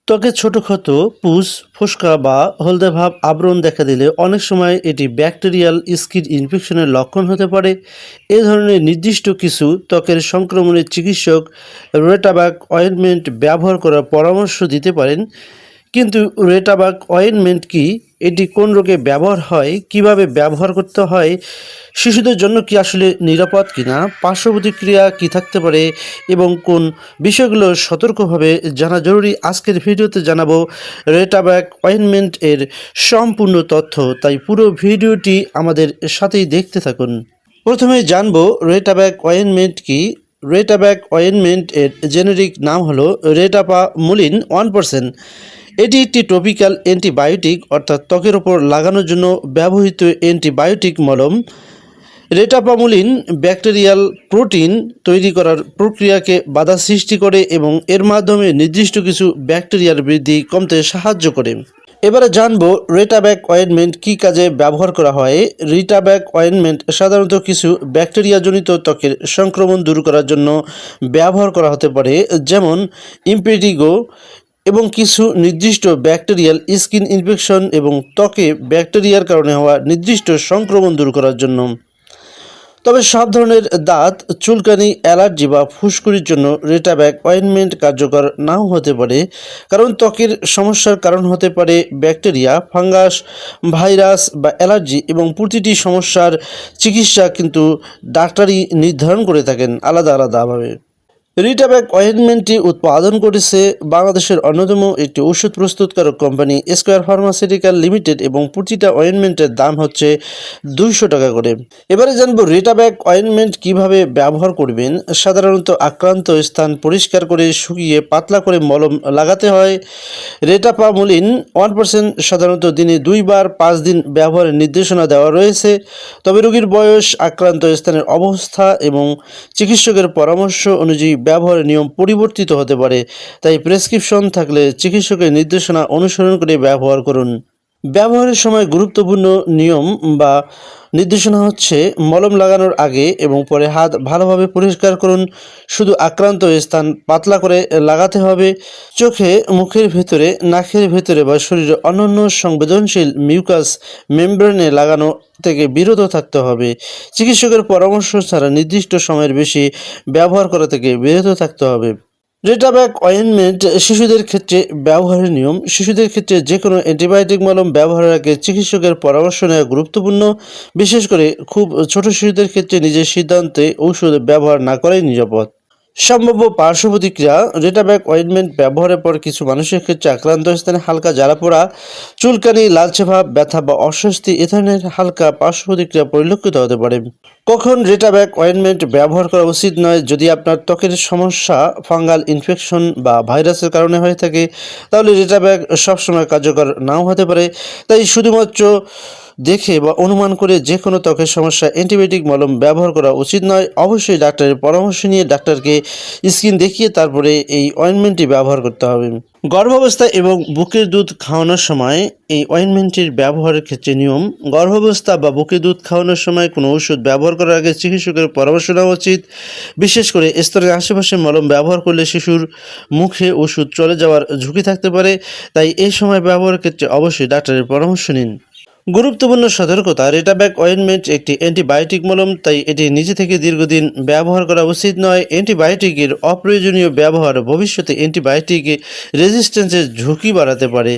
ত্বকে ছোটখাটো পুজ, ফোস্কা বা হলদে ভাব আবরণ দেখা দিলে অনেক সময় এটি ব্যাকটেরিয়াল স্কিন ইনফেকশনের লক্ষণ হতে পারে। এ ধরনের নির্দিষ্ট কিছু ত্বকের সংক্রমণের চিকিৎসক রেটাবাক অয়েনমেন্ট ব্যবহার করার পরামর্শ দিতে পারেন। কিন্তু রেটাবাক অয়েনমেন্ট কি, এটি কোন রোগে ব্যবহার হয়, কিভাবে ব্যবহার করতে হয়, শিশুদের জন্য কি আসলে নিরাপদ কিনা, পার্শ্ব প্রতিক্রিয়া কী থাকতে পারে এবং কোন বিষয়গুলো সতর্কভাবে জানা জরুরি, আজকের ভিডিওতে জানাবো রেটাবাক অয়েনমেন্ট এর সম্পূর্ণ তথ্য। তাই পুরো ভিডিওটি আমাদের সাথেই দেখতে থাকুন। প্রথমে জানবো রেটাবাক অয়েনমেন্ট কি। রেটাবাক অয়েনমেন্ট এর জেনেরিক নাম হলো রেটাপামুলিন 1%। এটি একটি টপিক্যাল অ্যান্টিবায়োটিক, অর্থাৎ ত্বকের ওপর লাগানোর জন্য ব্যবহৃত অ্যান্টিবায়োটিক মলম। রেটাপামুলিন ব্যাকটেরিয়াল প্রোটিন তৈরি করার প্রক্রিয়াকে বাধা সৃষ্টি করে এবং এর মাধ্যমে নির্দিষ্ট কিছু ব্যাকটেরিয়ার বৃদ্ধি কমতে সাহায্য করে। এবারে জানবো রেটাবাক অয়েনমেন্ট কী কাজে ব্যবহার করা হয়। রেটাবাক অয়েনমেন্ট সাধারণত কিছু ব্যাকটেরিয়াজনিত ত্বকের সংক্রমণ দূর করার জন্য ব্যবহার করা হতে পারে, যেমন ইমপেটিগো, এবং কিছু নির্দিষ্ট ব্যাকটেরিয়াল স্কিন ইনফেকশন এবং ত্বকে ব্যাকটেরিয়ার কারণে হওয়া নির্দিষ্ট সংক্রমণ দূর করার জন্য। তবে সব ধরনের দাঁত, চুলকানি, অ্যালার্জি বা ফুসকুড়ির জন্য রেটাবাক অয়েনমেন্ট কার্যকর নাও হতে পারে, কারণ ত্বকের সমস্যার কারণ হতে পারে ব্যাকটেরিয়া, ফাঙ্গাস, ভাইরাস বা অ্যালার্জি, এবং প্রতিটি সমস্যার চিকিৎসা কিন্তু ডাক্তারই নির্ধারণ করে থাকেন আলাদা আলাদাভাবে। রেটাবাক অয়েনমেন্টটি উৎপাদন করেছে বাংলাদেশের অন্যতম একটি ওষুধ প্রস্তুতকারক কোম্পানি স্কয়ার ফার্মাসিউটিক্যাল লিমিটেড, এবং প্রতিটা অয়েনমেন্টের দাম হচ্ছে 200 টাকা করে। এবারে জানবো রেটাবাক অয়েনমেন্ট কিভাবে ব্যবহার করবেন। সাধারণত আক্রান্ত স্থান পরিষ্কার করে শুকিয়ে পাতলা করে মলম লাগাতে হয়। রেটাপামুলিন 1% সাধারণত দিনে 2 বার 5 দিন ব্যবহারের নির্দেশনা দেওয়া রয়েছে। তবে রোগীর বয়স, আক্রান্ত স্থানের অবস্থা এবং চিকিৎসকের পরামর্শ অনুযায়ী ব্যবহারের নিয়ম পরিবর্তিত হতে পারে। তাই প্রেসক্রিপশন থাকলে চিকিৎসকের নির্দেশনা অনুসরণ করে ব্যবহার করুন। ব্যবহারের সময় গুরুত্বপূর্ণ নিয়ম বা নির্দেশনা হচ্ছে: মলম লাগানোর আগে এবং পরে হাত ভালোভাবে পরিষ্কার করুন। শুধু আক্রান্ত স্থান পাতলা করে লাগাতে হবে। চোখে, মুখের ভেতরে, নাকের ভেতরে বা শরীরের অন্যান্য সংবেদনশীল মিউকাস মেমব্রেনে লাগানো থেকে বিরত থাকতে হবে। চিকিৎসকের পরামর্শ ছাড়া নির্দিষ্ট সময়ের বেশি ব্যবহার করা থেকে বিরত থাকতে হবে। রেটাবাক অয়েনমেন্ট শিশুদের ক্ষেত্রে ব্যবহারের নিয়ম। শিশুদের ক্ষেত্রে যে কোনো অ্যান্টিবায়োটিক মলম ব্যবহারের আগে চিকিৎসকের পরামর্শ নেওয়া গুরুত্বপূর্ণ। বিশেষ করে খুব ছোট শিশুদের ক্ষেত্রে নিজের সিদ্ধান্তে ঔষধ ব্যবহার না করাই নিরাপদ। সম্ভাব্য পার্শ্ব প্রতিক্রিয়া। রেটাবাক অয়েনমেন্ট ব্যবহারের পর কিছু মানুষের ক্ষেত্রে আক্রান্ত স্থানে হালকা জ্বালা পোড়া, চুলকানি, লালচে ভাব, ব্যথা বা অস্বস্তি, এ ধরনের হালকা পার্শ্ব প্রতিক্রিয়া পরিলক্ষিত হতে পারে। কখন রেটাবাক অয়েনমেন্ট ব্যবহার করা উচিত নয়? যদি আপনার ত্বকের সমস্যা ফাঙ্গাল ইনফেকশন বা ভাইরাসের কারণে হয়ে থাকে, তাহলে রেটাবাক সবসময় কার্যকর নাও হতে পারে। তাই শুধুমাত্র দেখে বা অনুমান করে যে কোনো ত্বকের সমস্যা অ্যান্টিবায়োটিক মলম ব্যবহার করা উচিত নয়। অবশ্যই ডাক্তারের পরামর্শ নিয়ে ডাক্তারকে স্কিন দেখিয়ে তারপরে এই অয়েনমেন্টটি ব্যবহার করতে হবে। গর্ভাবস্থা এবং বুকের দুধ খাওয়ানোর সময় এই অয়েনমেন্টটির ব্যবহারের ক্ষেত্রে নিয়ম। গর্ভাবস্থা বা বুকের দুধ খাওয়ানোর সময় কোনো ওষুধ ব্যবহার করার আগে চিকিৎসকের পরামর্শ নেওয়া উচিত। বিশেষ করে স্তনের আশেপাশে মলম ব্যবহার করলে শিশুর মুখে ওষুধ চলে যাওয়ার ঝুঁকি থাকতে পারে। তাই এই সময় ব্যবহারের ক্ষেত্রে অবশ্যই ডাক্তারের পরামর্শ নিন। গুরুত্বপূর্ণ সতর্কতা: রেটাবাক অয়েনমেন্ট একটি অ্যান্টিবায়োটিক মলম, তাই এটি নিজে থেকে দীর্ঘদিন ব্যবহার করা উচিত নয়। অ্যান্টিবায়োটিকের অপ্রয়োজনীয় ব্যবহার ভবিষ্যতে অ্যান্টিবায়োটিক রেজিস্ট্যান্সের ঝুঁকি বাড়াতে পারে।